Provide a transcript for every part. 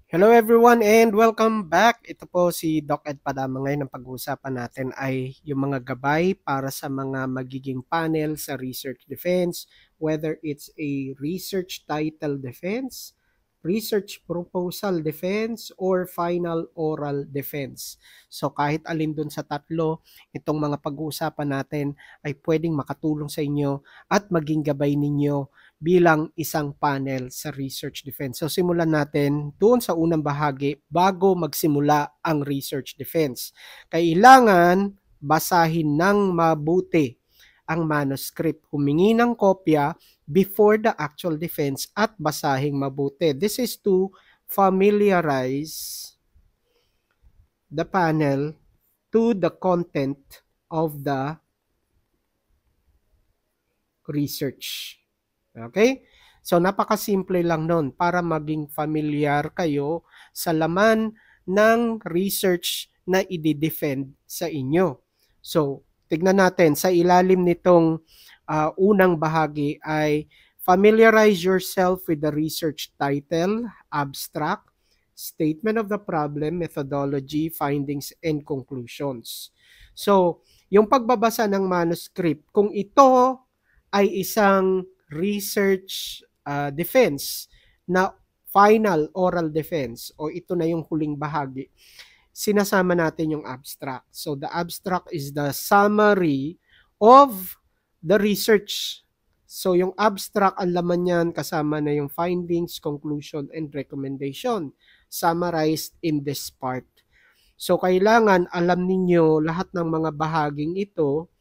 Hello everyone and welcome back. Ito po si Doc Ed Padama. Ngayon ang pag-uusapan natin ay yung mga gabay para sa mga magiging panel sa research defense, whether it's a research title defense, research proposal defense, or final oral defense. So kahit alin dun sa tatlo, itong mga pag-uusapan natin ay pwedeng makatulong sa inyo at maging gabay ninyo bilang isang panel sa research defense. So simulan natin doon sa unang bahagi bago magsimula ang research defense. Kailangan basahin ng mabuti ang manuscript. Humingi ng kopya before the actual defense at basahing mabuti. This is to familiarize the panel to the content of the research. Okay? So, napakasimple lang nun para maging familiar kayo sa laman ng research na i-defend sa inyo. So, tignan natin, sa ilalim nitong unang bahagi ay familiarize yourself with the research title, abstract, statement of the problem, methodology, findings, and conclusions. So, yung pagbabasa ng manuscript, kung ito ay isang research defense na final oral defense o ito na yung huling bahagi, sinasama natin yung abstract. So the abstract is the summary of the research. So yung abstract, ang laman yan kasama na yung findings, conclusion, and recommendation summarized in this part. So kailangan alam ninyo lahat ng mga bahaging ito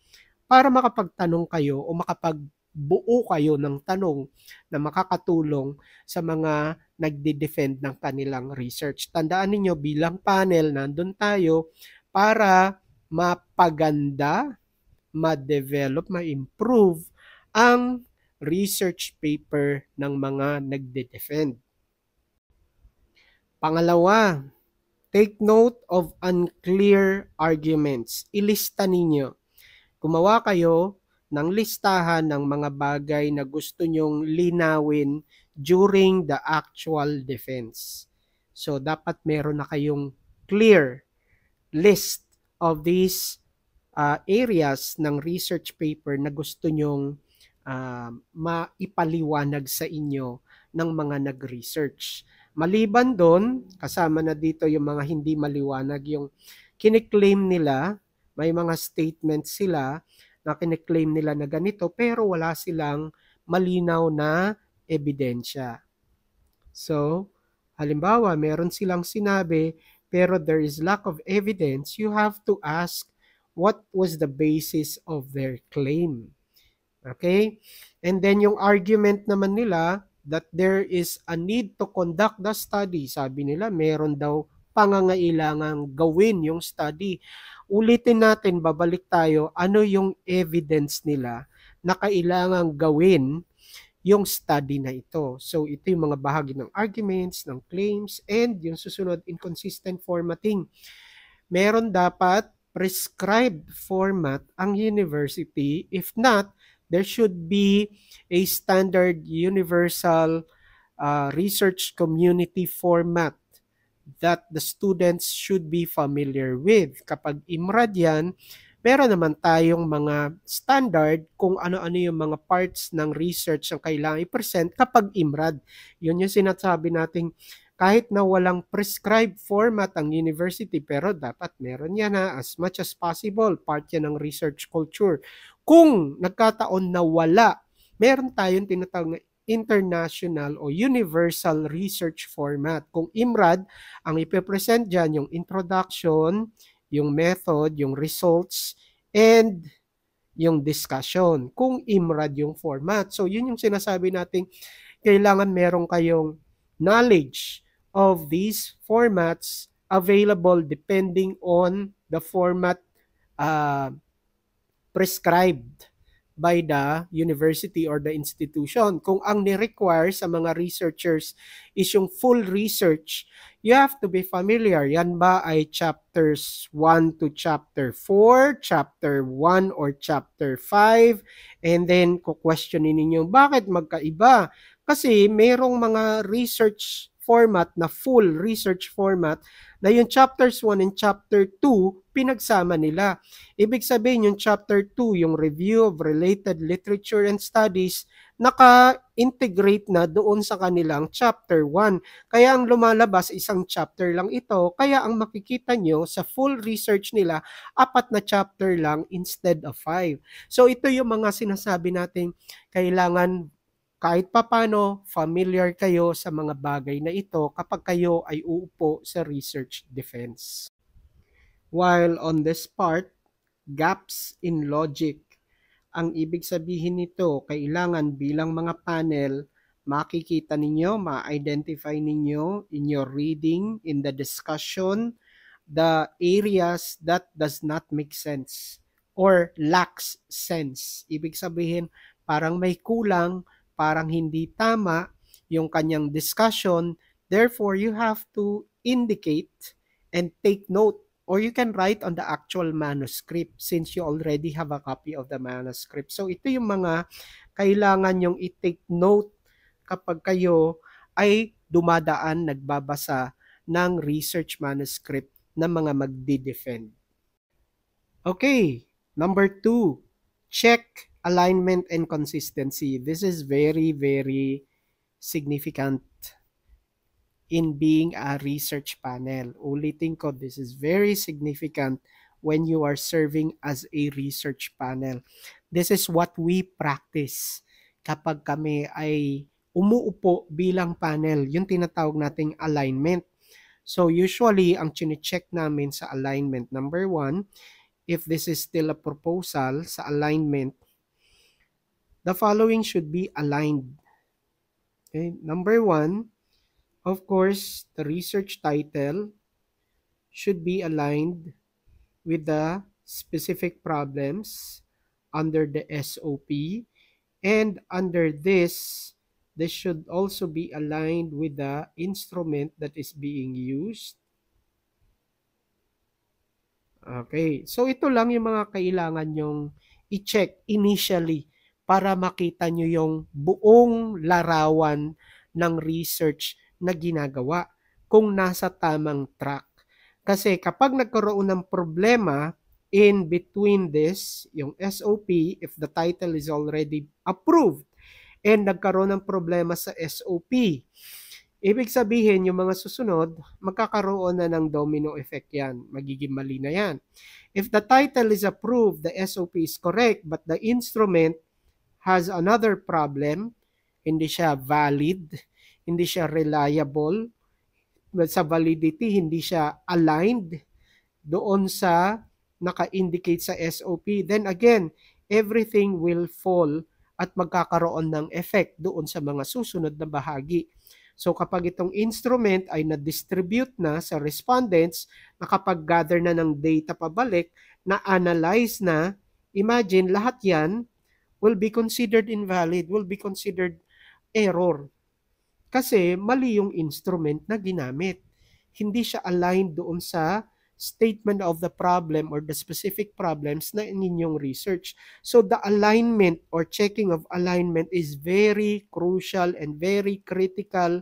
para makapagtanong kayo o makapagbuo kayo ng tanong na makakatulong sa mga nagde-defend ng kanilang research. Tandaan ninyo bilang panel, nandun tayo para mapaganda, ma-develop, ma-improve ang research paper ng mga nagde-defend. Pangalawa, take note of unclear arguments. Ilista ninyo. Gumawa kayo ng listahan ng mga bagay na gusto nyong linawin during the actual defense. So, dapat meron na kayong clear list of these areas ng research paper na gusto nyong maipaliwanag sa inyo ng mga nag-research. Maliban doon, kasama na dito yung mga hindi maliwanag, yung kiniklaim nila, may mga statements sila na kiniklaim nila na ganito pero wala silang malinaw na ebidensya. So, halimbawa, meron silang sinabi pero there is lack of evidence, you have to ask what was the basis of their claim. Okay? And then yung argument naman nila that there is a need to conduct the study. Sabi nila, meron daw pangangailangang gawin yung study. Ulitin natin, babalik tayo, ano yung evidence nila na kailangang gawin yung study na ito. So, ito yung mga bahagi ng arguments, ng claims, and yung susunod, inconsistent formatting. Meron dapat prescribed format ang university. If not, there should be a standard universal research community format that the students should be familiar with. Kapag IMRAD yan, meron naman tayong mga standard kung ano-ano yung mga parts ng research ang kailangan i-present kapag IMRAD. Yun yung sinasabi nating kahit na walang prescribed format ang university, pero dapat meron yan as much as possible, part yan ng research culture. Kung nagkataon na wala, meron tayong tinatawag na international o universal research format. Kung IMRAD, ang ipipresent dyan yung introduction, yung method, yung results, and yung discussion. Kung IMRAD yung format. So, yun yung sinasabi natin, kailangan meron kayong knowledge of these formats available depending on the format prescribed by the university or the institution. Kung ang ni-require sa mga researchers is yung full research, you have to be familiar. Yan ba ay chapters 1 to chapter 4, chapter 1 or chapter 5? And then, kukwestiyonin ninyo, bakit magkaiba? Kasi mayroong mga research format na full research format na yung chapters 1 and chapter 2 pinagsama nila. Ibig sabihin yung chapter 2, yung review of related literature and studies, naka-integrate na doon sa kanilang chapter 1. Kaya ang lumalabas isang chapter lang ito, kaya ang makikita nyo sa full research nila, 4 na chapter lang instead of 5. So ito yung mga sinasabi natin, kailangan kahit papano familiar kayo sa mga bagay na ito kapag kayo ay uupo sa research defense. While on this part, gaps in logic. Ang ibig sabihin nito, kailangan bilang mga panel, makikita ninyo, ma-identify ninyo in your reading, in the discussion, the areas that does not make sense or lacks sense. Ibig sabihin, parang may kulang, parang hindi tama yung kanyang discussion. Therefore, you have to indicate and take note, or you can write on the actual manuscript since you already have a copy of the manuscript. So ito yung mga kailangan yung i-take note kapag kayo ay dumadaan, nagbabasa ng research manuscript ng mga magdi-defend. Okay, number 2, check alignment and consistency. This is very, very significant in being a research panel. Ulitin ko, this is very significant when you are serving as a research panel. This is what we practice kapag kami ay umuupo bilang panel, yung tinatawag nating alignment. So usually, ang chine-check namin sa alignment, number 1, if this is still a proposal sa alignment, the following should be aligned. Okay? Number 1, of course, the research title should be aligned with the specific problems under the SOP, and under this should also be aligned with the instrument that is being used. Okay, so ito lang yung mga kailangan nyong i-check initially para makita nyo yung buong larawan ng research na ginagawa kung nasa tamang track. Kasi kapag nagkaroon ng problema in between this, yung SOP, if the title is already approved, and nagkaroon ng problema sa SOP, ibig sabihin yung mga susunod, magkakaroon na ng domino effect yan. Magiging mali na yan. If the title is approved, the SOP is correct, but the instrument has another problem, hindi siya valid, hindi siya reliable, sa validity, hindi siya aligned doon sa naka-indicate sa SOP, then again, everything will fall at magkakaroon ng effect doon sa mga susunod na bahagi. So kapag itong instrument ay na-distribute na sa respondents, nakapag-gather na ng data pabalik, na-analyze na, imagine lahat yan will be considered invalid, will be considered error. Kasi mali yung instrument na ginamit. Hindi siya aligned doon sa statement of the problem or the specific problems na inyong research. So the alignment or checking of alignment is very crucial and very critical,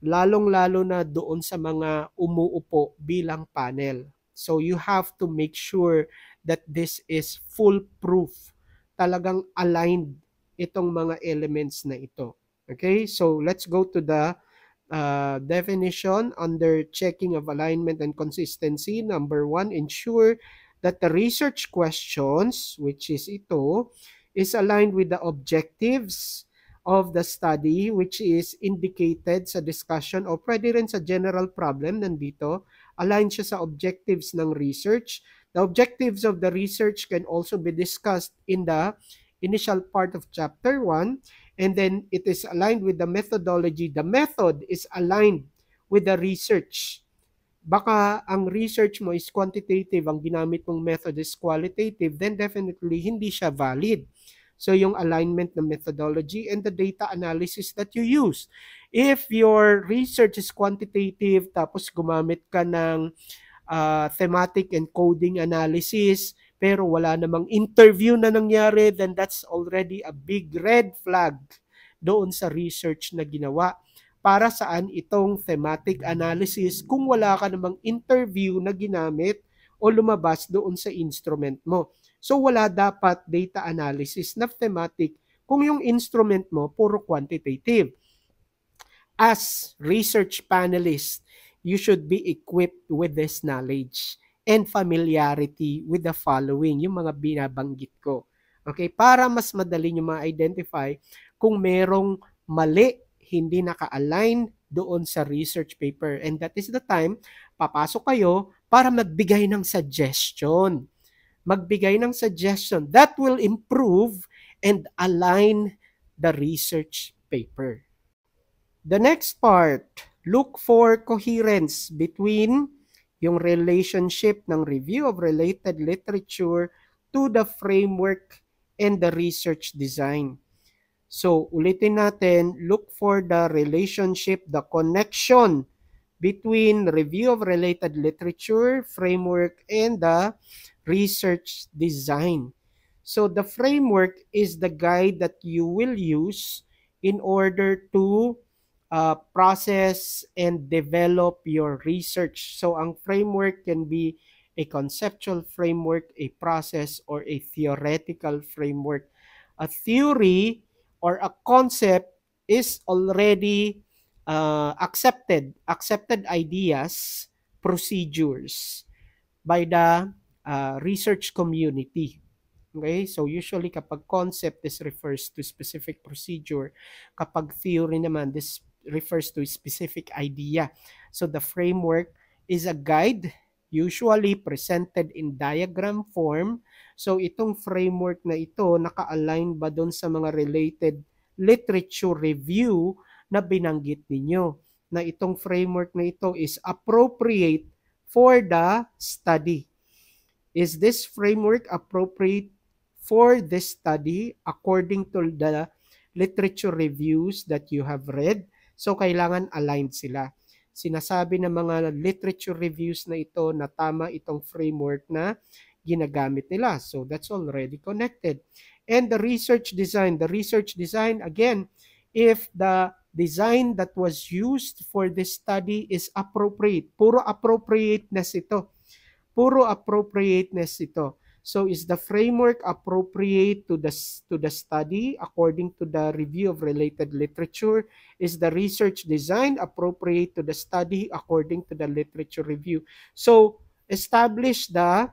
lalong-lalo na doon sa mga umuupo bilang panel. So you have to make sure that this is foolproof. Talagang aligned itong mga elements na ito. Okay, so let's go to the definition under checking of alignment and consistency. Number 1, ensure that the research questions, which is ito, is aligned with the objectives of the study, which is indicated sa discussion o pwede rin sa general problem nandito. Align siya sa objectives ng research. The objectives of the research can also be discussed in the initial part of chapter 1. And then it is aligned with the methodology. The method is aligned with the research. Baka ang research mo is quantitative, ang ginamit mong method is qualitative, then definitely hindi siya valid. So yung alignment ng methodology and the data analysis that you use. If your research is quantitative, tapos gumamit ka ng thematic and coding analysis, pero wala namang interview na nangyari, then that's already a big red flag doon sa research na ginawa. para saan itong thematic analysis kung wala ka namang interview na ginamit o lumabas doon sa instrument mo. So wala dapat data analysis na thematic kung yung instrument mo puro quantitative. As research panelists, you should be equipped with this knowledge and familiarity with the following, yung mga binabanggit ko. Okay, para mas madali nyo ma-identify kung merong mali, hindi naka-align doon sa research paper. And that is the time, papasok kayo para magbigay ng suggestion. Magbigay ng suggestion that will improve and align the research paper. The next part, look for coherence between yung relationship ng review of related literature to the framework and the research design. So, ulitin natin, look for the relationship, the connection between review of related literature, framework, and the research design. So, the framework is the guide that you will use in order to process and develop your research. So, ang framework can be a conceptual framework, a process, or a theoretical framework. A theory or a concept is already accepted ideas, procedures by the research community. Okay? So usually kapag concept, this refers to specific procedure. Kapag theory naman, this refers to specific idea. So the framework is a guide usually presented in diagram form. So itong framework na ito, naka-align ba doon sa mga related literature review na binanggit ninyo? Na itong framework na ito is appropriate for the study. Is this framework appropriate for this study according to the literature reviews that you have read? So, kailangan aligned sila. Sinasabi ng mga literature reviews na ito na tama itong framework na ginagamit nila. So, that's already connected. And the research design. The research design, again, if the design that was used for this study is appropriate. Puro appropriateness ito. Puro appropriateness ito. So is the framework appropriate to the study according to the review of related literature? Is the research design appropriate to the study according to the literature review? So establish the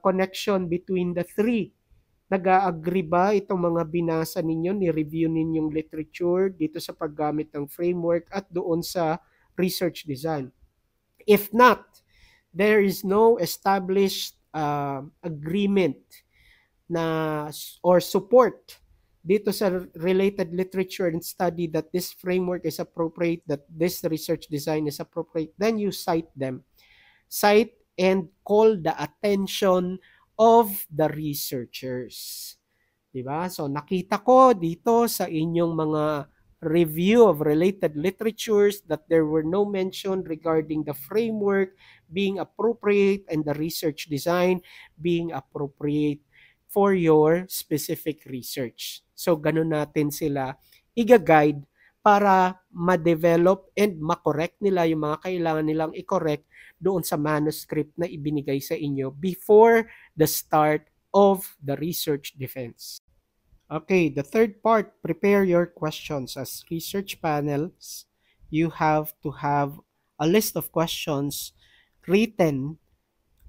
connection between the three. Nag-agree ba itong mga binasa ninyo, ni-review ninyong literature dito sa paggamit ng framework at doon sa research design? If not, there is no established agreement na or support dito sa related literature and study that this framework is appropriate, that this research design is appropriate, then you cite them. Cite and call the attention of the researchers. Diba? So nakita ko dito sa inyong mga review of related literatures that there were no mention regarding the framework being appropriate and the research design being appropriate for your specific research. So ganun natin sila i-guide para ma-develop and ma-correct nila yung mga kailangan nilang i-correct doon sa manuscript na ibinigay sa inyo before the start of the research defense. Okay, the third part, prepare your questions. As research panels, you have to have a list of questions written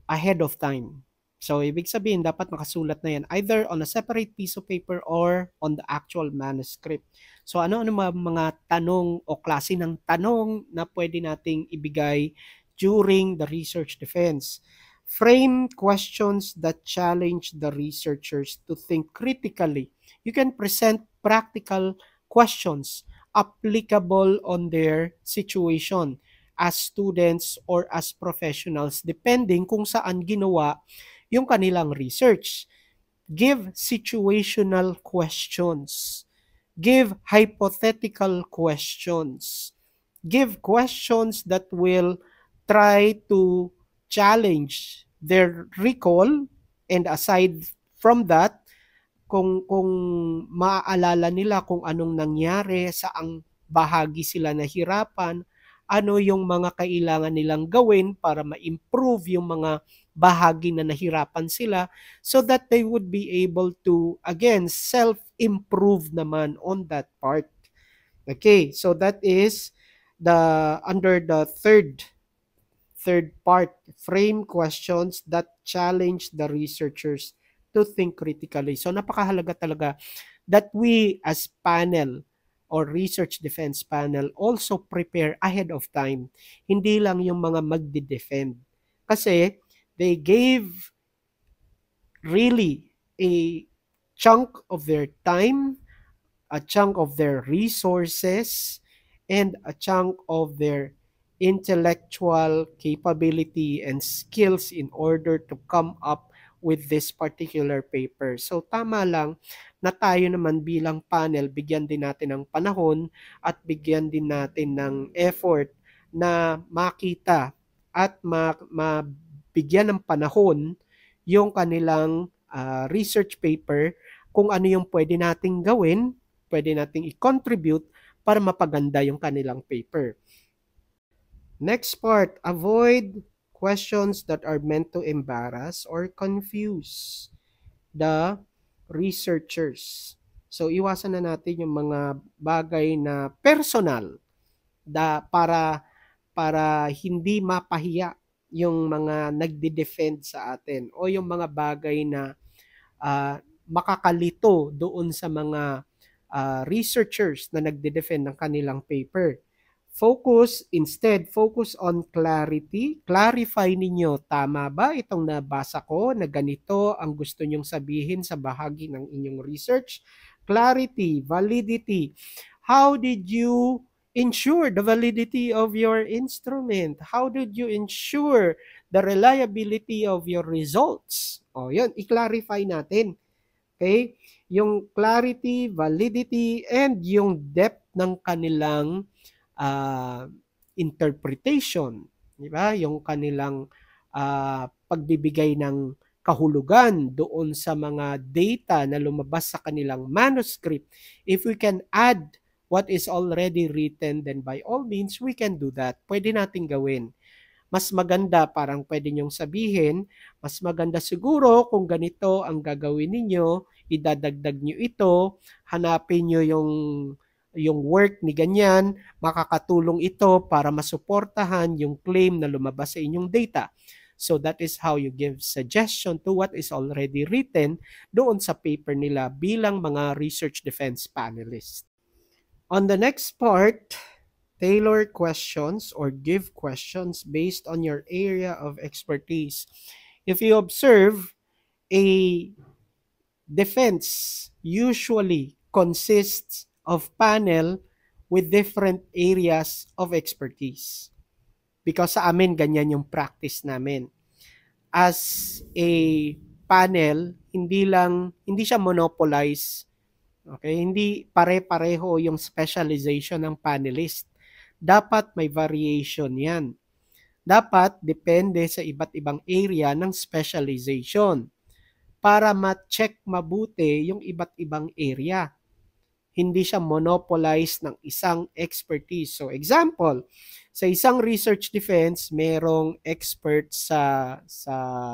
ahead of time. So, ibig sabihin, dapat makasulat na yan either on a separate piece of paper or on the actual manuscript. So, ano-ano mga tanong o klase ng tanong na pwede nating ibigay during the research defense? Frame questions that challenge the researchers to think critically. You can present practical questions applicable on their situation as students or as professionals depending kung saan ginawa yung kanilang research. Give situational questions. Give hypothetical questions. Give questions that will try to challenge their recall, and aside from that, kung maaalala nila kung anong nangyari, saang bahagi sila nahirapan, ano yung mga kailangan nilang gawin para ma-improve yung mga bahagi na nahirapan sila so that they would be able to, again, self-improve naman on that part. Okay, so that is the under the third part, frame questions that challenge the researchers to think critically. So napakahalaga talaga that we as panel or research defense panel also prepare ahead of time. Hindi lang yung mga magde-defend. Kasi they gave really a chunk of their time, a chunk of their resources, and a chunk of their intellectual capability and skills in order to come up with this particular paper. So tama lang na tayo naman bilang panel, bigyan din natin ng panahon at bigyan din natin ng effort na makita at mabigyan ng panahon yung kanilang research paper kung ano yung pwede nating gawin, pwede nating i-contribute para mapaganda yung kanilang paper. Next part, avoid questions that are meant to embarrass or confuse the researchers. So iwasan na natin yung mga bagay na personal para hindi mapahiya yung mga nagde-defend sa atin o yung mga bagay na makakalito doon sa mga researchers na nagde-defend ng kanilang paper. Focus on clarity. Clarify ninyo, tama ba itong nabasa ko na ganito ang gusto nyong sabihin sa bahagi ng inyong research? Clarity, validity. How did you ensure the validity of your instrument? How did you ensure the reliability of your results? O yun, i-clarify natin. Okay? Yung clarity, validity, and yung depth ng kanilang interpretation, di ba? Yung kanilang pagbibigay ng kahulugan doon sa mga data na lumabas sa kanilang manuscript. If we can add what is already written, then by all means, we can do that. Pwede nating gawin. Mas maganda, parang pwede nyong sabihin, mas maganda siguro kung ganito ang gagawin ninyo, idadagdag nyo ito, hanapin nyo yung work ni ganyan, makakatulong ito para masuportahan yung claim na lumabas sa inyong data. So that is how you give suggestion to what is already written doon sa paper nila bilang mga research defense panelists. On the next part, tailor questions or give questions based on your area of expertise. If you observe, a defense usually consists of panel with different areas of expertise. Because sa amin, ganyan yung practice namin. As a panel, hindi siya monopolize. Okay? Hindi pare-pareho yung specialization ng panelist. Dapat may variation yan. Dapat depende sa iba't ibang area ng specialization para ma-check mabuti yung iba't ibang area. Hindi siya monopolize ng isang expertise. So example, sa isang research defense, merong expert sa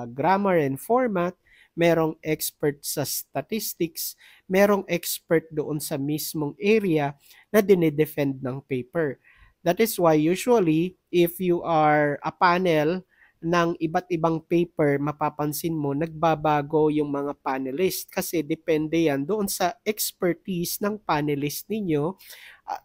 grammar and format, merong expert sa statistics, merong expert doon sa mismong area na dinedefend ng paper. That is why usually, if you are a panel ng iba't ibang paper, mapapansin mo, nagbabago yung mga panelist kasi depende yan doon sa expertise ng panelist ninyo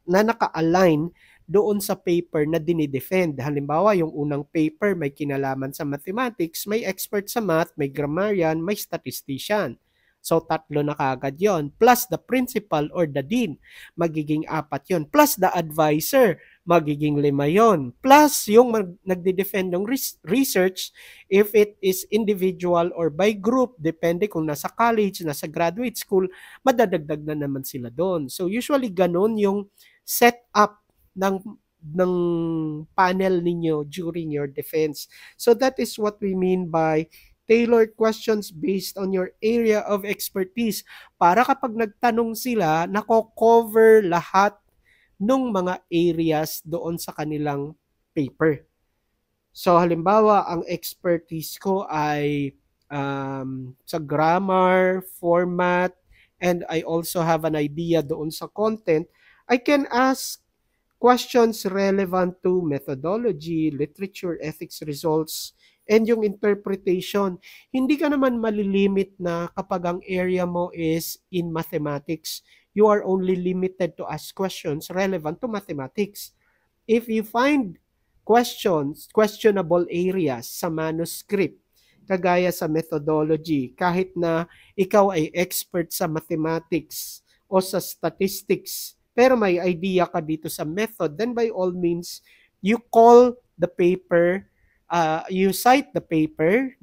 na naka-align doon sa paper na dinidefend. Halimbawa, yung unang paper may kinalaman sa mathematics, may expert sa math, may grammarian, may statistician. So, 3 na kagad yon. Plus the principal or the dean, magiging 4 yon. Plus the advisor, magiging 5 yon. Plus yung nagde-defend ng research, if it is individual or by group, depende kung nasa college, nasa graduate school, madadagdag na naman sila doon. So, usually ganun yung setup ng panel ninyo during your defense. So, that is what we mean by tailored questions based on your area of expertise para kapag nagtanong sila, nako-cover lahat nung mga areas doon sa kanilang paper. So halimbawa, ang expertise ko ay sa grammar, format, and I also have an idea doon sa content. I can ask questions relevant to methodology, literature, ethics, results, and yung interpretation. Hindi ka naman malilimit na kapag ang area mo is in mathematics, you are only limited to ask questions relevant to mathematics. If you find questionable areas sa manuscript, kagaya sa methodology, kahit na ikaw ay expert sa mathematics o sa statistics, pero may idea ka dito sa method, then by all means, you call the paper, you cite the paper,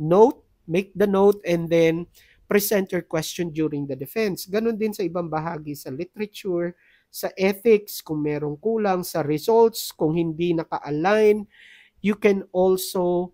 make the note, and then present your question during the defense. Ganon din sa ibang bahagi sa literature, sa ethics, kung merong kulang, sa results, kung hindi naka-align, you can also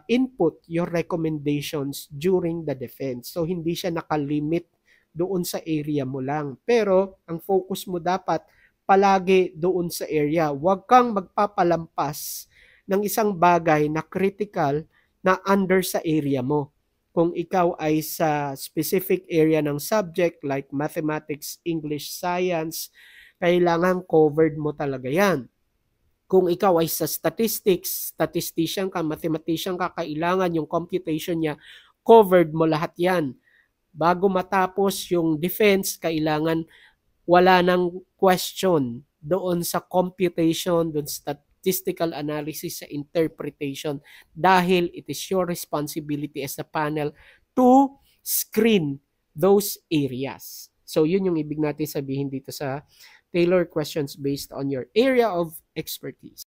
input your recommendations during the defense. So, hindi siya nakalimit doon sa area mo lang. Pero, ang focus mo dapat palagi doon sa area. Huwag kang magpapalampas ng isang bagay na critical na under sa area mo. Kung ikaw ay sa specific area ng subject like mathematics, English, science, kailangan covered mo talaga yan. Kung ikaw ay sa statistics, statistician ka, mathematician ka, kailangan yung computation niya, covered mo lahat yan. Bago matapos yung defense, kailangan wala nang question doon sa computation, doon sa statistical analysis, sa interpretation, dahil it is your responsibility as a panel to screen those areas. So yun yung ibig natin sabihin dito sa tailor questions based on your area of expertise.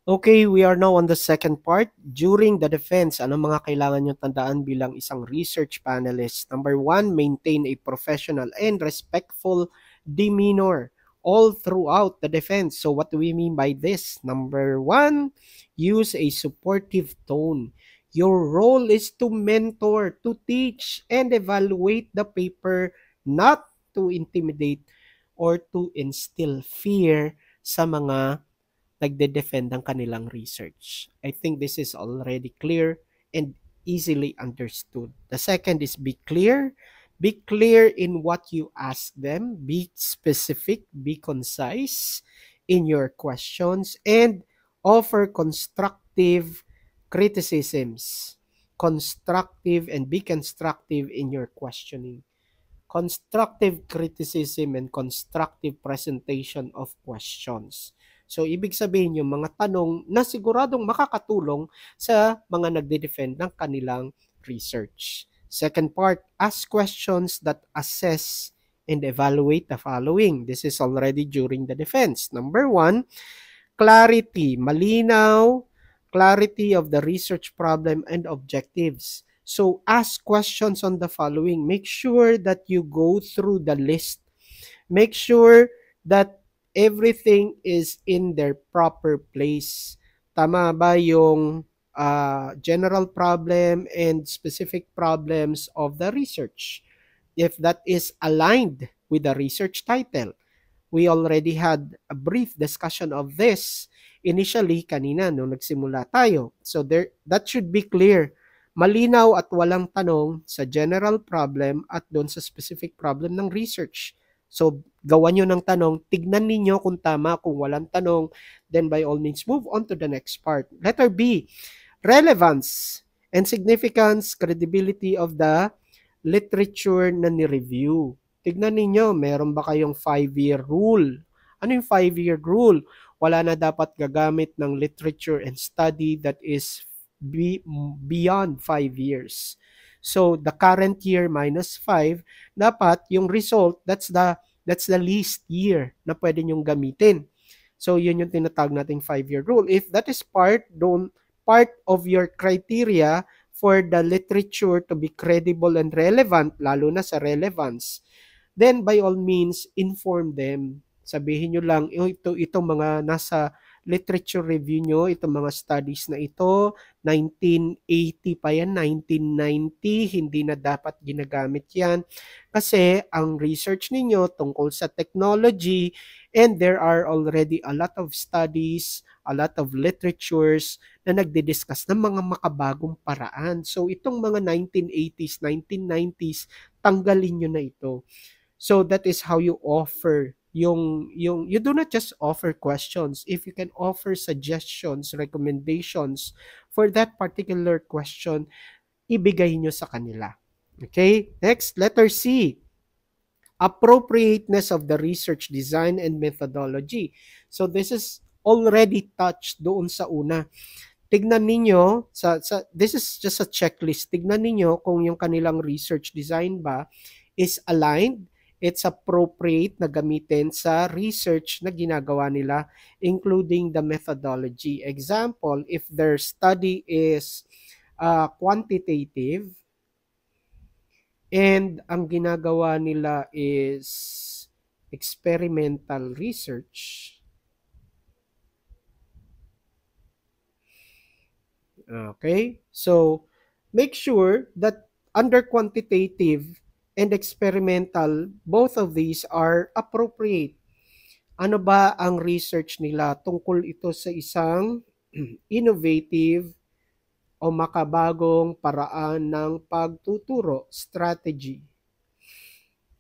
Okay, we are now on the second part. During the defense, ano mga kailangan nyo tandaan bilang isang research panelist? Number 1, maintain a professional and respectful demeanor all throughout the defense. So what do we mean by this? Number 1, use a supportive tone. Your role is to mentor, to teach, and evaluate the paper, not to intimidate or to instill fear sa mga nagde-defend ng kanilang research. I think this is already clear and easily understood. The second is be clear. Be clear in what you ask them. Be specific, be concise in your questions, and offer constructive criticisms. Constructive and be constructive in your questioning. Constructive criticism and constructive presentation of questions. So, ibig sabihin yung mga tanong na siguradong makakatulong sa mga nagde-defend ng kanilang research. Second part, ask questions that assess and evaluate the following. This is already during the defense. Number 1, clarity, malinaw, clarity of the research problem and objectives. So, ask questions on the following. Make sure that you go through the list. Make sure that everything is in their proper place. Tama ba yung general problem and specific problems of the research? If that is aligned with the research title. We already had a brief discussion of this initially kanina nung nagsimula tayo. So that should be clear. Malinaw at walang tanong sa general problem at doon sa specific problem ng research. So, gawan nyo ng tanong, tignan ninyo kung tama, kung walang tanong, then by all means, move on to the next part. Letter B, relevance and significance, credibility of the literature na ni-review. Tignan ninyo, meron ba kayong 5-year rule? Ano yung 5-year rule? Wala na dapat gagamit ng literature and study that is beyond 5 years. So, the current year minus 5, dapat yung result, that's the least year na pwede nyong gamitin. So, yun yung tinatawag nating 5-year rule. If that is part of your criteria for the literature to be credible and relevant, lalo na sa relevance, then by all means, inform them. Sabihin nyo lang, itong mga nasa literature review nyo itong mga studies na ito. 1980 pa yan, 1990, hindi na dapat ginagamit yan. Kasi ang research ninyo tungkol sa technology, and there are already a lot of studies, a lot of literatures na nagdi-discuss ng mga makabagong paraan. So itong mga 1980s, 1990s, tanggalin nyo na ito. So that is how you offer yung you do not just offer questions. If you can offer suggestions, recommendations for that particular question, ibigay nyo sa kanila. Okay? Next, letter C. Appropriateness of the research design and methodology. So this is already touched doon sa una. Tignan ninyo, this is just a checklist. Tignan ninyo kung yung kanilang research design ba is aligned, it's appropriate na gamitin sa research na ginagawa nila, including the methodology. Example, if their study is quantitative and ang ginagawa nila is experimental research, okay? So, make sure that under quantitative and experimental, both of these are appropriate. Ano ba ang research nila? Tungkol ito sa isang innovative o makabagong paraan ng pagtuturo, strategy.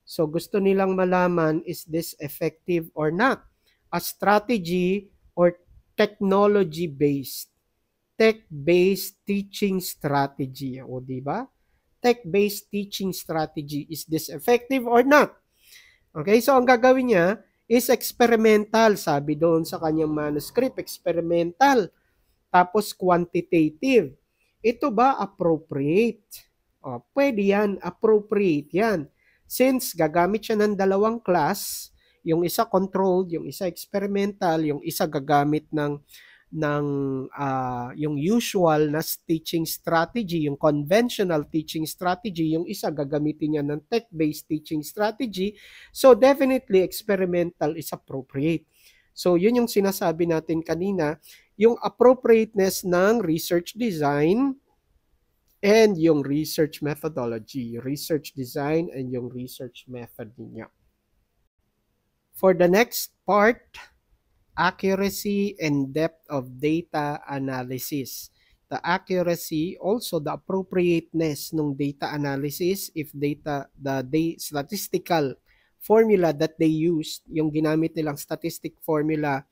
So, gusto nilang malaman, is this effective or not? A strategy or technology-based, tech-based teaching strategy. O, di ba? Tech-based teaching strategy. Is this effective or not? Okay, so ang gagawin niya is experimental. Sabi doon sa kanyang manuscript, experimental. Tapos quantitative. Ito ba appropriate? O, pwede yan, appropriate yan. Since gagamit siya ng dalawang class, yung isa controlled, yung isa experimental, yung isa gagamit ng yung usual na teaching strategy, yung conventional teaching strategy, yung isa gagamitin niya ng tech-based teaching strategy. So definitely experimental is appropriate. So yun yung sinasabi natin kanina, yung appropriateness ng research design and yung research methodology, research design and yung research method niya. For the next part, accuracy and depth of data analysis. The accuracy, also the appropriateness ng data analysis, if the statistical formula that they used, yung ginamit nilang statistic formula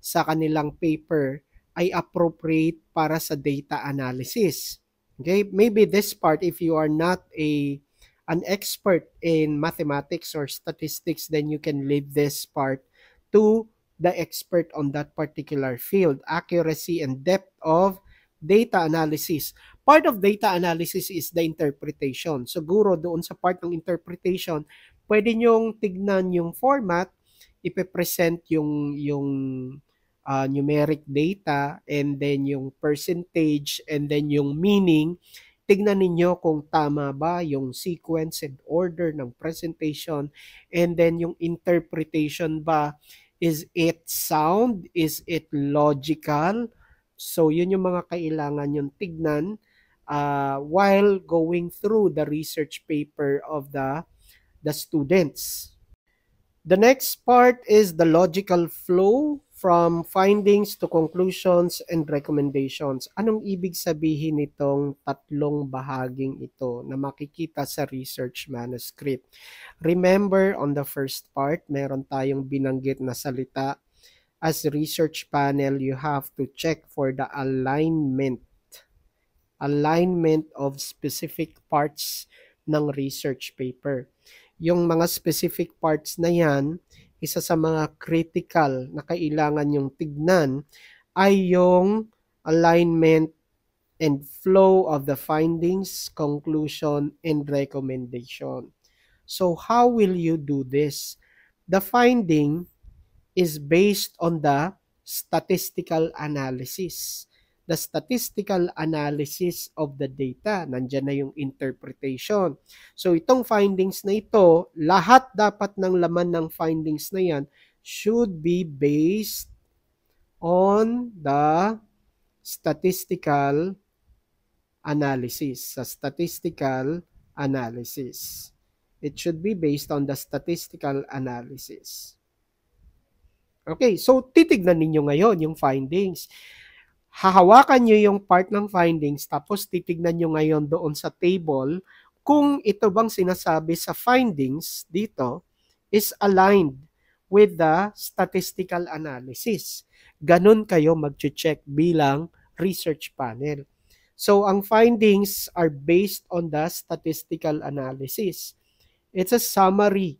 sa kanilang paper ay appropriate para sa data analysis. Okay, maybe this part, if you are not an expert in mathematics or statistics, then you can leave this part to the expert on that particular field. Accuracy and depth of data analysis. Part of data analysis is the interpretation. Siguro doon sa part ng interpretation, pwede nyong tignan yung format, ipe-present yung numeric data, and then yung percentage, and then yung meaning. Tignan ninyo kung tama ba yung sequence and order ng presentation, and then yung interpretation ba, is it sound? Is it logical? So, yun yung mga kailangan yung tignan while going through the research paper of the students. The next part is the logical flow from findings to conclusions and recommendations. Anong ibig sabihin nitong tatlong bahaging ito na makikita sa research manuscript? Remember, on the first part, meron tayong binanggit na salita. As research panel, you have to check for the alignment of specific parts ng research paper. Yung mga specific parts na yan, isa sa mga critical na kailangan yung tignan ay yung alignment and flow of the findings, conclusion, and recommendation. So how will you do this? The finding is based on the statistical analysis. The statistical analysis of the data. Nandyan na yung interpretation. So itong findings na ito, lahat dapat ng laman ng findings na yan should be based on the statistical analysis. Sa statistical analysis. It should be based on the statistical analysis. Okay, so titignan ninyo ngayon yung findings. Hahawakan nyo yung part ng findings tapos titignan nyo ngayon doon sa table kung ito bang sinasabi sa findings dito is aligned with the statistical analysis. Ganun kayo mag-check bilang research panel. So, ang findings are based on the statistical analysis. It's a summary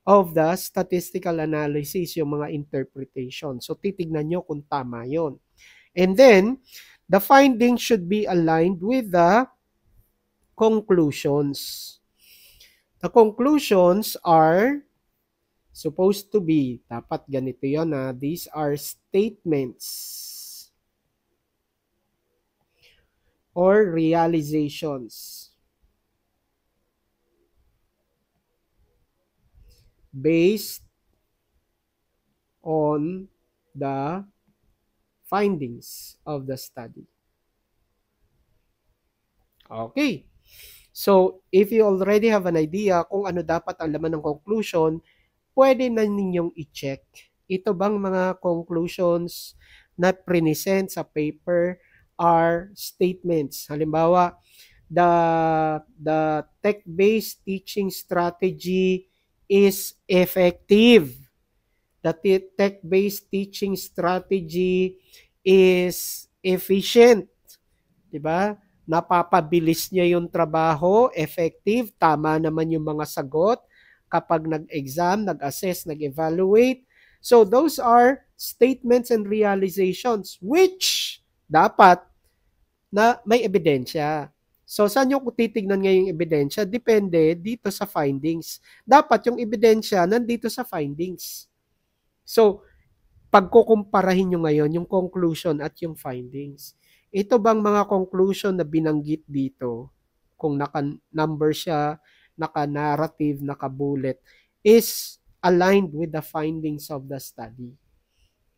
of the statistical analysis, yung mga interpretation. So, titignan nyo kung tama yon. And then, the findings should be aligned with the conclusions. The conclusions are supposed to be, dapat ganito yun these are statements or realizations based on the findings of the study. Okay. So, if you already have an idea kung ano dapat ang laman ng conclusion, pwede na ninyong i-check. Ito bang mga conclusions na present sa paper are statements. Halimbawa, the tech-based teaching strategy is effective. The tech-based teaching strategy is efficient. Diba? Napapabilis niya yung trabaho, effective, tama naman yung mga sagot kapag nag-exam, nag-assess, nag-evaluate. So those are statements and realizations which dapat na may ebidensya. So saan yung titignan ngayong ebidensya? Depende dito sa findings. Dapat yung ebidensya nandito sa findings. So pagkukumparahin nyo ngayon yung conclusion at yung findings. Ito bang mga conclusion na binanggit dito, kung naka-number siya, naka-narrative, naka-bullet, is aligned with the findings of the study.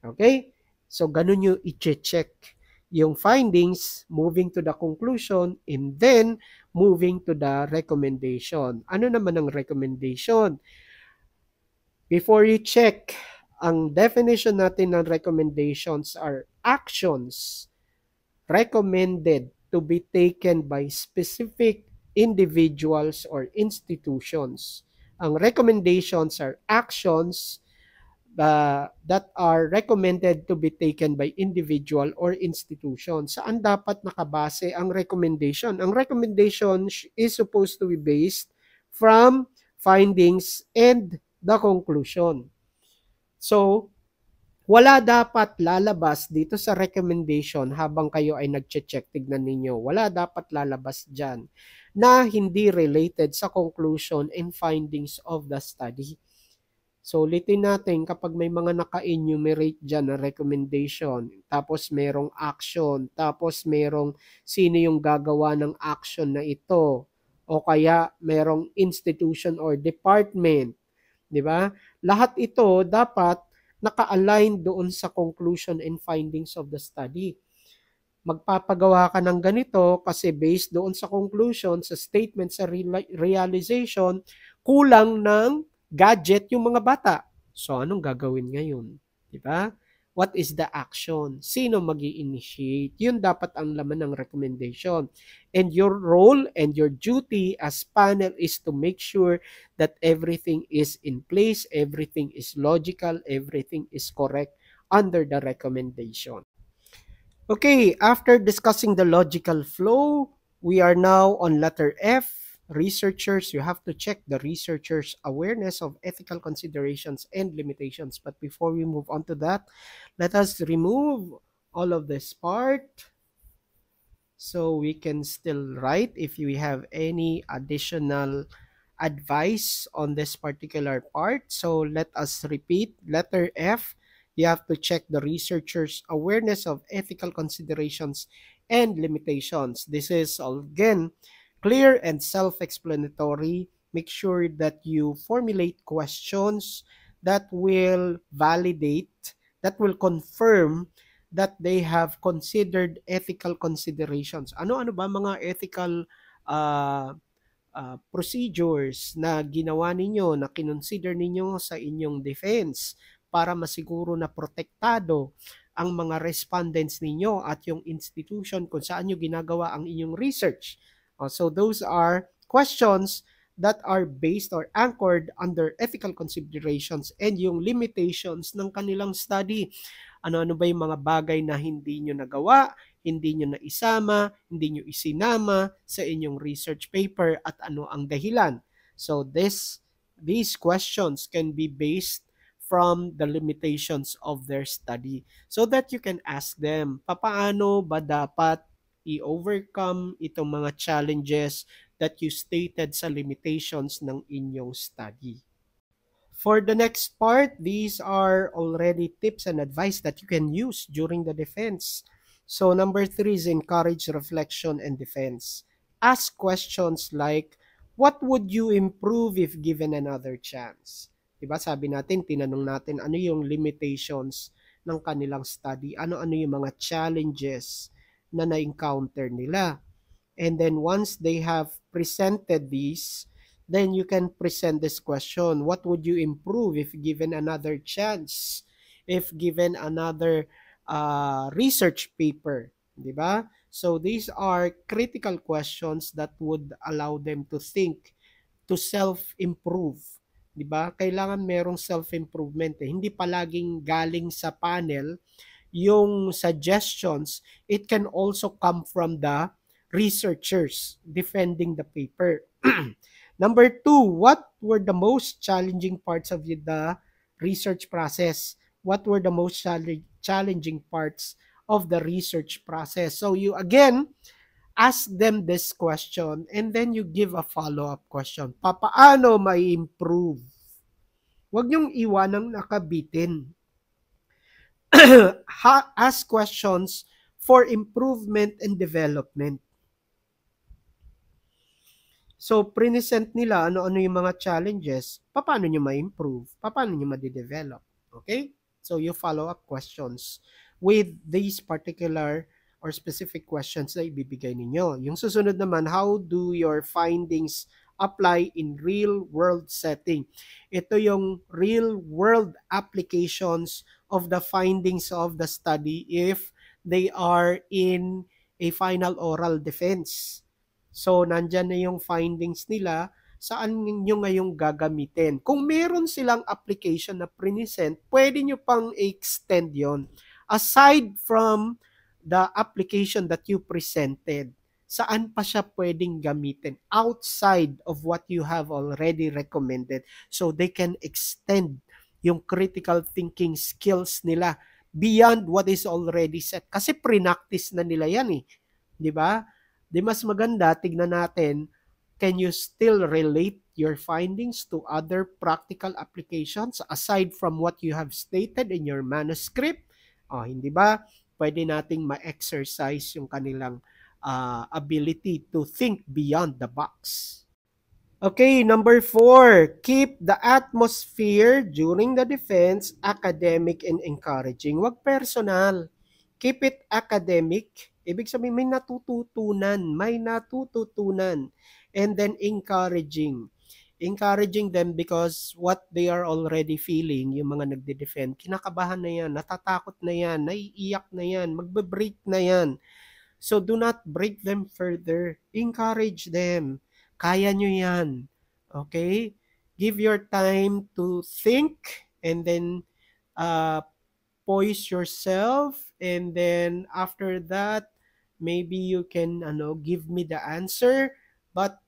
Okay? So, ganun yung i-check yung findings, moving to the conclusion, and then moving to the recommendation. Ano naman ang recommendation? Before you check, ang definition natin ng recommendations are actions recommended to be taken by specific individuals or institutions. Ang recommendations are actions that are recommended to be taken by individual or institution. Saan dapat nakabase ang recommendation? Ang recommendation is supposed to be based from findings and the conclusion. So, wala dapat lalabas dito sa recommendation habang kayo ay nagche-check, tignan ninyo. Wala dapat lalabas dyan na hindi related sa conclusion and findings of the study. So, ulitin natin, kapag may mga naka-enumerate dyan na recommendation, tapos merong action, tapos merong sino yung gagawa ng action na ito, o kaya merong institution or department, di ba? Lahat ito dapat naka-align doon sa conclusion and findings of the study. Magpapagawa ka ng ganito kasi based doon sa conclusion, sa statement, sa realization, kulang ng gadget yung mga bata. So, anong gagawin ngayon? Diba? What is the action? Sino mag-i-initiate? Yun dapat ang laman ng recommendation. And your role and your duty as panel is to make sure that everything is in place, everything is logical, everything is correct under the recommendation. Okay, after discussing the logical flow, we are now on letter F. Researchers, you have to check the researchers' awareness of ethical considerations and limitations. But before we move on to that, let us remove all of this part so we can still write if we have any additional advice on this particular part. So let us repeat. Letter F, you have to check the researcher's awareness of ethical considerations and limitations. This is, again, clear and self-explanatory. Make sure that you formulate questions that will validate, that will confirm that they have considered ethical considerations. Ano-ano ba mga ethical uh, procedures na ginawa ninyo, na kinonsider ninyo sa inyong defense para masiguro na protektado ang mga respondents ninyo at yung institution kung saan nyo ginagawa ang inyong research. So those are questions that are based or anchored under ethical considerations and yung limitations ng kanilang study. Ano-ano ba yung mga bagay na hindi nyo nagawa, hindi nyo naisama, hindi nyo isinama sa inyong research paper at ano ang dahilan. So these questions can be based from the limitations of their study so that you can ask them, papaano ba dapat i-overcome itong mga challenges that you stated sa limitations ng inyong study. For the next part, these are already tips and advice that you can use during the defense. So number 3 is encourage reflection and defense. Ask questions like, what would you improve if given another chance? Diba sabi natin, tinanong natin ano yung limitations ng kanilang study, ano-ano yung mga challenges na na-encounter nila. And then once they have presented these, then you can present this question. What would you improve if given another chance? If given another research paper? Diba? So these are critical questions that would allow them to think, to self-improve. Diba? Kailangan merong self-improvement. Hindi palaging galing sa panel yung suggestions. It can also come from the researchers defending the paper. Number 2, what were the most challenging parts of the research process? What were the most challenging parts of the research process? So you again ask them this question and then you give a follow-up question. Paano may improve? Huwag niyong iwanang nakabitin. Ask questions for improvement and development. So, present nila ano-ano yung mga challenges, paano nyo ma-improve, paano nyo ma-develop. Okay? So, you follow up questions with these particular or specific questions na ibibigay ninyo. Yung susunod naman, how do your findings apply in real-world setting? Ito yung real-world applications of the findings of the study if they are in a final oral defense. So, nandyan na yung findings nila, saan nyo ngayong gagamitin. Kung meron silang application na present, pwede nyo pang extend yon. Aside from the application that you presented, saan pa siya pwedeng gamitin outside of what you have already recommended so they can extend yung critical thinking skills nila beyond what is already set. Kasi pre-practice na nila yan eh. Di ba? Di mas maganda, tignan natin, can you still relate your findings to other practical applications aside from what you have stated in your manuscript? Hindi ba? Pwede nating ma-exercise yung kanilang ability to think beyond the box. Okay, number 4, keep the atmosphere during the defense academic and encouraging. Wag personal. Keep it academic. Ibig sabihin may natututunan. And then encouraging. Encouraging them because what they are already feeling, yung mga nagde-defend, kinakabahan na yan, natatakot na yan, naiiyak na yan, magbe-break na yan. So do not break them further. Encourage them. Kaya nyo yan. Okay? Give your time to think and then poise yourself, and then after that, maybe you can give me the answer, but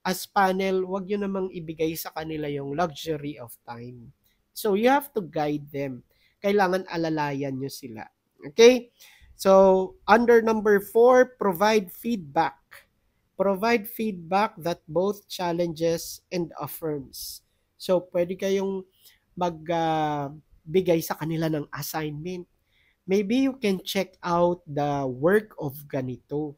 as panel, wag nyo namang ibigay sa kanila yung luxury of time. So you have to guide them. Kailangan alalayan nyo sila. Okay? So under number 4, provide feedback. Provide feedback that both challenges and affirms. So pwede kayong magbigay sa kanila ng assignment. Maybe you can check out the work of ganito.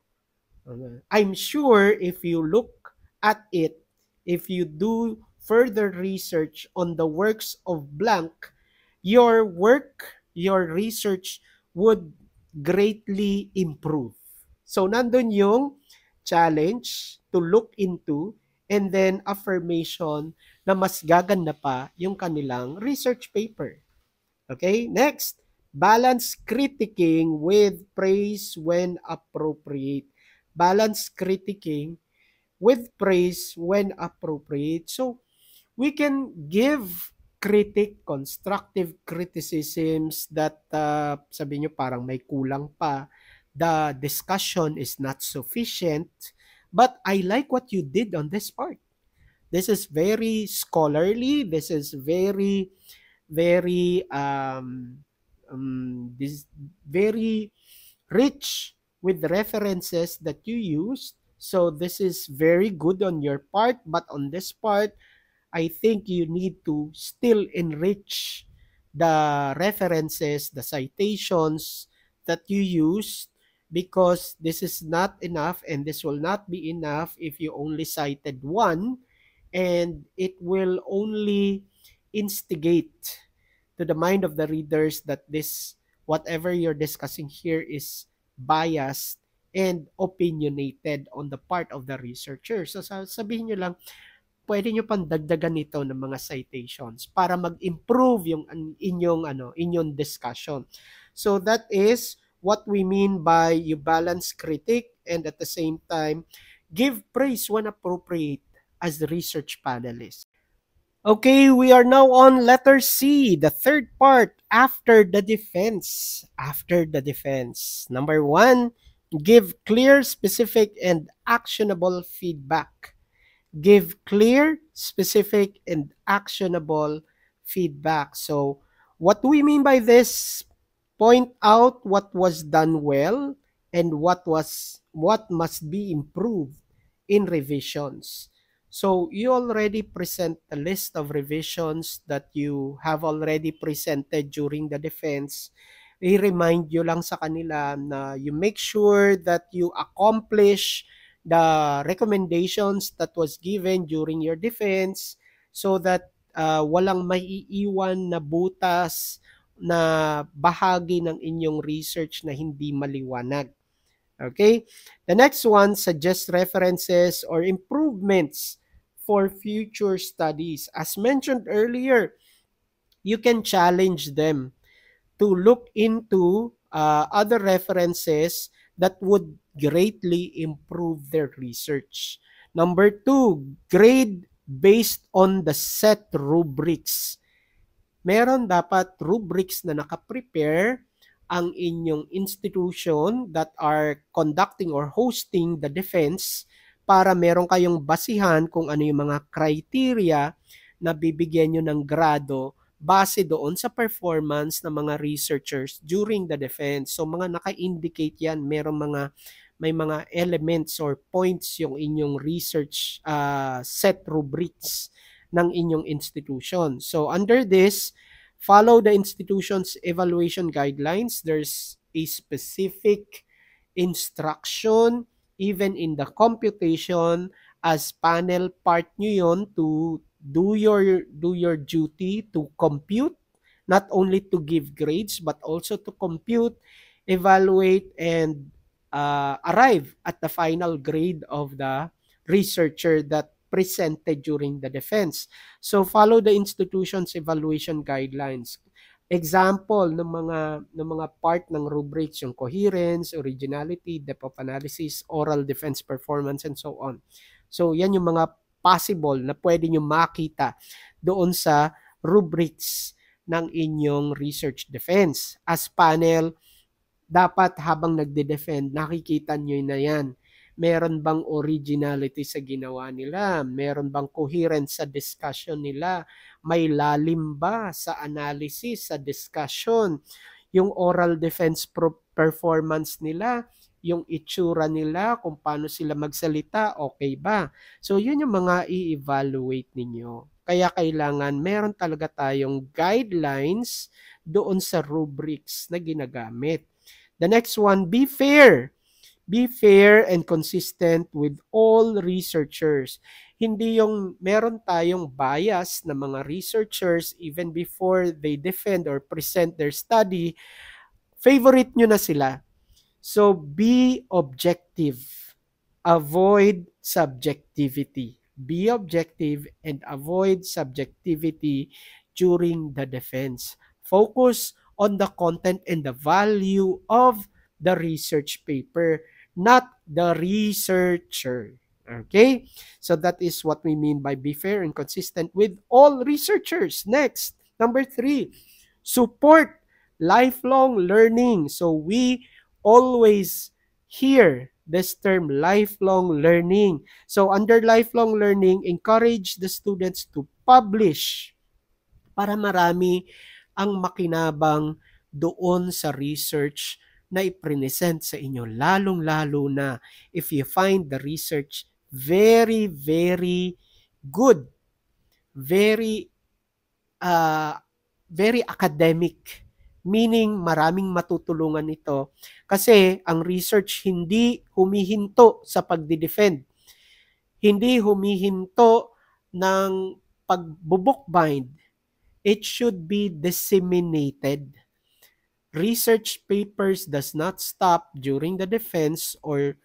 I'm sure if you look at it, if you do further research on the works of blank, your work your research would greatly improve. So, nandun yung challenge to look into and then affirmation na mas gaganda pa yung kanilang research paper. Okay, next, balance critiquing with praise when appropriate. Balance critiquing with praise when appropriate. So, we can give constructive criticisms that sabi nyo parang may kulang pa. The discussion is not sufficient, but I like what you did on this part. This is very scholarly. This is very, very, this very rich with references that you used. So this is very good on your part, but on this part, I think you need to still enrich the references, the citations that you use, because this is not enough and this will not be enough if you only cited one, and it will only instigate to the mind of the readers that this whatever you're discussing here is biased and opinionated on the part of the researcher. So sabihin nyo lang, pwede nyo pang dagdagan ito ng mga citations para mag-improve yung inyong discussion. So that is what we mean by you balance critique and at the same time give praise when appropriate as the research panelist. Okay, we are now on letter C, the third part, after the defense. After the defense. Number 1, give clear, specific, and actionable feedback. Give clear, specific, and actionable feedback. So, what do we mean by this? Point out what was done well and what must be improved in revisions. So, you already present a list of revisions that you have already presented during the defense. I-remind you lang sa kanila na you make sure that you accomplish the recommendations that was given during your defense so that walang maiiwan na butas na bahagi ng inyong research na hindi maliwanag. Okay? The next one, suggest references or improvements for future studies. As mentioned earlier, you can challenge them to look into other references that would greatly improve their research. Number 2, grade based on the set rubrics. Meron dapat rubrics na nakaprepare ang inyong institution that are conducting or hosting the defense para meron kayong basihan kung ano yung mga criteria na bibigyan nyo ng grado base doon sa performance ng mga researchers during the defense. So mga naka-indicate yan, may mga elements or points yung inyong research set rubrics ng inyong institution. So under this, follow the institution's evaluation guidelines. There's a specific instruction even in the computation as panel part nyo yun to do your duty to compute, not only to give grades but also to compute, evaluate, and arrive at the final grade of the researcher that presented during the defense. So follow the institution's evaluation guidelines. Example ng mga part ng rubrics, yung coherence, originality, depth of analysis, oral defense performance, and so on. So yan yung mga possible na pwede nyo makita doon sa rubrics ng inyong research defense. As panel, dapat habang nagde-defend, nakikita nyo na yan. Meron bang originality sa ginawa nila? Meron bang coherence sa discussion nila? May lalim ba sa analysis, sa discussion? Yung oral defense performance nila, yung itsura nila, kung paano sila magsalita, okay ba? So, yun yung mga i-evaluate ninyo. Kaya kailangan meron talaga tayong guidelines doon sa rubrics na ginagamit. The next one, be fair. Be fair and consistent with all researchers. hindi yung meron tayong bias na mga researchers even before they defend or present their study, favorite nyo na sila. So be objective. Avoid subjectivity. Be objective and avoid subjectivity during the defense. Focus on the content and the value of the research paper, not the researcher. Okay? So that is what we mean by be fair and consistent with all researchers. Next, number 3, support lifelong learning. So we always hear this term lifelong learning. So under lifelong learning, encourage the students to publish para marami ang makinabang doon sa research na i-present sa inyo. Lalong-lalo na if you find the research very, very good, very very academic, meaning maraming matutulungan ito kasi ang research hindi humihinto sa pagdi-defend. Hindi humihinto ng pagbo-bookbind. It should be disseminated. Research papers does not stop during the defense or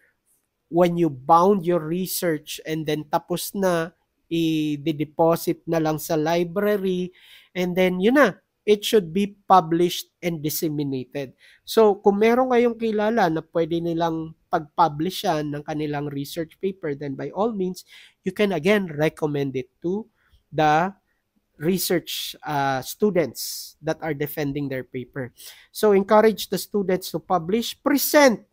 when you bound your research and then tapos na, i-deposit na lang sa library and then yun na, it should be published and disseminated. So kung meron kayong kilala na pwede nilang pag-publish yan ng kanilang research paper, then by all means, you can again recommend it to the research students that are defending their paper. So encourage the students to publish, present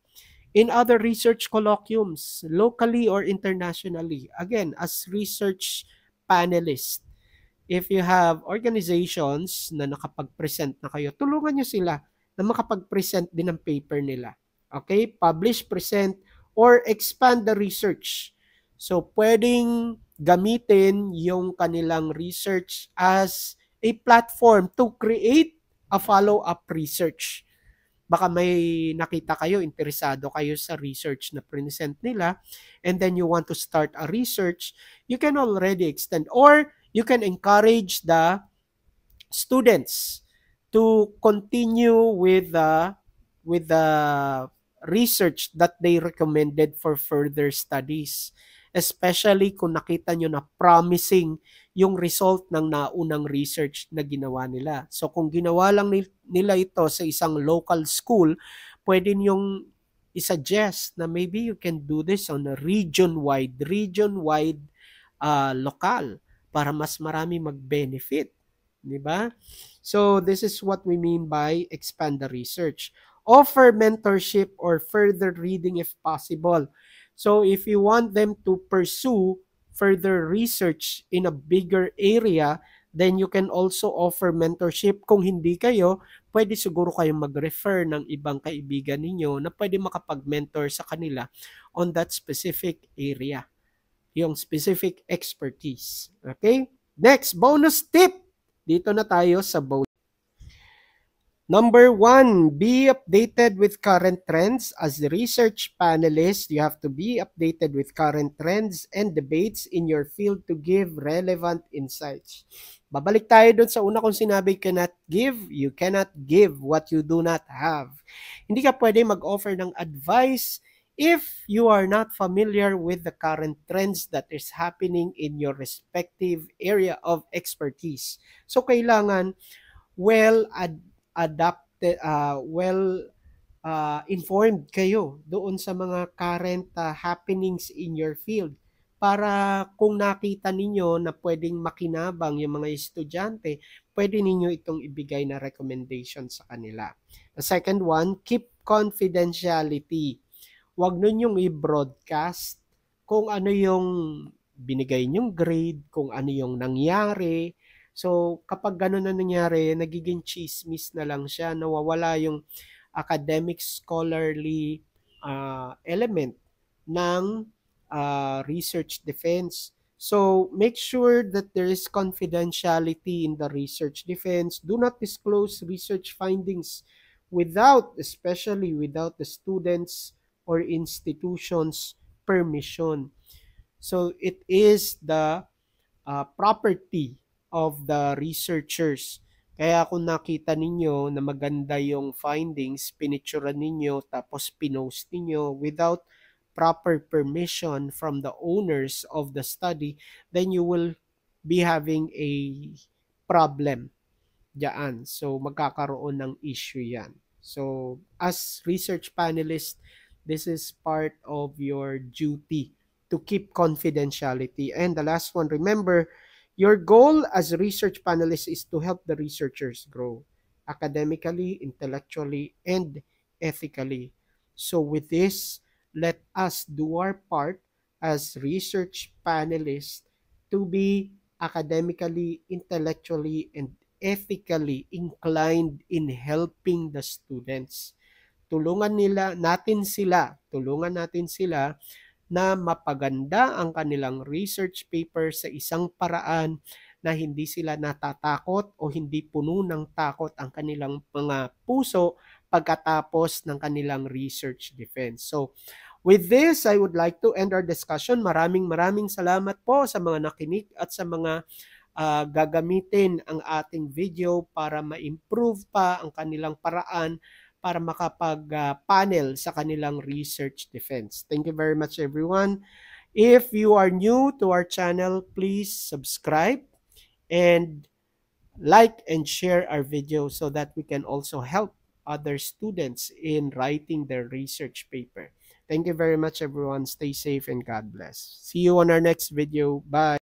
in other research colloquiums, locally or internationally. Again, as research panelists, if you have organizations na nakapag-present na kayo, tulungan nyo sila na makapag-present din ng paper nila. Okay? Publish, present, or expand the research. So, pwedeng gamitin yung kanilang research as a platform to create a follow-up research. Baka may nakita kayo, interesado kayo sa research na present nila, and then you want to start a research, you can already extend, or you can encourage the students to continue with the research that they recommended for further studies. Especially kung nakita nyo na promising yung result ng naunang research na ginawa nila. So kung ginawa lang nila ito sa isang local school, pwede nyong i-suggest na maybe you can do this on a region-wide lokal para mas marami mag-benefit. Diba? So this is what we mean by expand the research. Offer mentorship or further reading if possible. So if you want them to pursue further research in a bigger area, then you can also offer mentorship. Kung hindi kayo, pwede siguro kayong mag-refer ng ibang kaibigan ninyo na pwede makapag-mentor sa kanila on that specific area, yung specific expertise. Okay? Next, bonus tip. Dito na tayo sa bonus. Number 1, be updated with current trends. As the research panelist, you have to be updated with current trends and debates in your field to give relevant insights. Babalik tayo dun sa una kong sinabi, you cannot give what you do not have. Hindi ka pwede mag-offer ng advice if you are not familiar with the current trends that is happening in your respective area of expertise. So kailangan informed kayo doon sa mga current happenings in your field para kung nakita ninyo na pwedeng makinabang yung mga estudyante, pwede ninyo itong ibigay na recommendation sa kanila. The second one, keep confidentiality. Huwag nun yung i-broadcast kung ano yung binigay nyong grade, kung ano yung nangyari. So, kapag gano'n na nangyari, nagiging chismis na lang siya, nawawala yung academic scholarly element ng research defense. So, make sure that there is confidentiality in the research defense. Do not disclose research findings especially without the students or institutions' permission. So it is the property of the researchers. Kaya kung nakita ninyo na maganda yung findings, pinicturean ninyo, tapos pinost ninyo without proper permission from the owners of the study, then you will be having a problem diyan. So, magkakaroon ng issue yan. So, as research panelist, this is part of your duty to keep confidentiality. And the last one, remember, your goal as a research panelist is to help the researchers grow academically, intellectually, and ethically. So with this, let us do our part as research panelists to be academically, intellectually, and ethically inclined in helping the students. Tulungan natin sila na mapaganda ang kanilang research paper sa isang paraan na hindi sila natatakot o hindi puno ng takot ang kanilang mga puso pagkatapos ng kanilang research defense. So, with this, I would like to end our discussion. Maraming salamat po sa mga nakinig at sa mga gagamitin ang ating video para ma-improve pa ang kanilang paraan para makapag-panel sa kanilang research defense. Thank you very much, everyone. If you are new to our channel, please subscribe and like and share our video so that we can also help other students in writing their research paper. Thank you very much, everyone. Stay safe and God bless. See you on our next video. Bye.